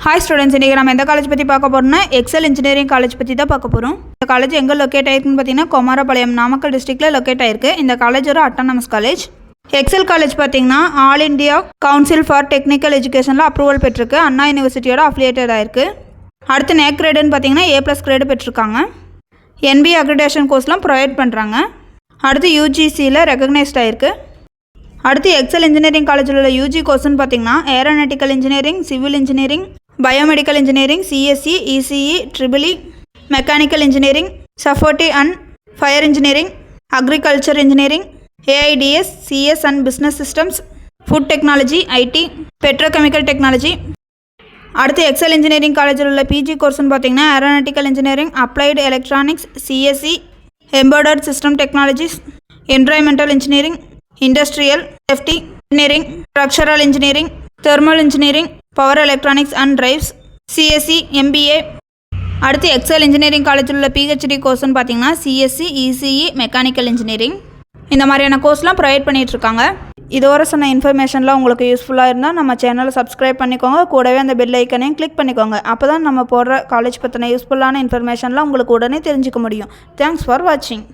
Hi students, இன்றைக்கி நம்ம எந்த காலேஜ் பற்றி பார்க்க போகிறோம்னா எக்ஸல் இன்ஜினியரிங் காலேஜ் பற்றி தான் பார்க்க போகிறோம். இந்த காலேஜ் எங்கே லொக்கேட் ஆயிருக்குன்னு பார்த்தீங்கன்னா குமாரபாளையம் நாமக்கல் டிஸ்ட்ரிக்ட்டில் லொக்கேட் ஆயிருக்கு. இந்த காலேஜ் ஒரு அட்டானமஸ் காலேஜ். எக்ஸல் காலேஜ் பார்த்தீங்கன்னா all India council for technical எஜுகேஷனில் அப்ரூவல் பெற்றிருக்கு. அண்ணா யூனிவர்சிட்டியோட அஃபிலியேட்டட் ஆயிருக்கு. அடுத்து நேக் கிரேடுன்னு பார்த்தீங்கன்னா A+ கிரேடு பெற்றிருக்காங்க. NBA அக்ரிடேஷன் கோர்ஸ்லாம் ப்ரொவைட் பண்ணுறாங்க. அடுத்து UGCயில் ரெகக்னைஸ்ட் ஆயிருக்கு. அடுத்து எக்ஸல் இன்ஜினியரிங் காலேஜில் உள்ள UG கோர்ஸ்னு பார்த்தீங்கன்னா aeronautical engineering, civil engineering, biomedical engineering, CSE, ECE, EEE, mechanical engineering, safety and fire engineering, agriculture engineering, AIDS, CS and business systems, food technology, IT, petrochemical technology. அடுத்து Excel engineering காலேஜில் உள்ள PG கோர்ஸ்னு பார்த்தீங்கன்னா aeronautical engineering, applied electronics, CSE, embedded system technologies, environmental engineering, industrial safety engineering, structural engineering, thermal engineering, power electronics and drives, CSE, MBA. அடுத்து Excel engineering காலேஜில் உள்ள PhD கோர்ஸ்னு பார்த்தீங்கன்னா CSE, ECE, mechanical engineering. இந்த மாதிரியான கோர்ஸ்லாம் provide பண்ணிகிட்ருக்காங்க. இதுவரை சொன்ன இன்ஃபர்மேஷன்லாம் உங்களுக்கு யூஸ்ஃபுல்லாக இருந்தால் நம்ம சேனலை சப்ஸ்கிரைப் பண்ணிக்கோங்க. கூடவே அந்த பெல் ஐக்கனையும் கிளிக் பண்ணிக்கோங்க. அப்போ தான் நம்ம போடுற காலேஜ் பற்றின யூஸ்ஃபுல்லான இன்ஃபர்மேஷன்லாம் உங்களுக்கு உடனே தெரிஞ்சுக்க முடியும். தேங்க்ஸ் ஃபார் வாட்சிங்.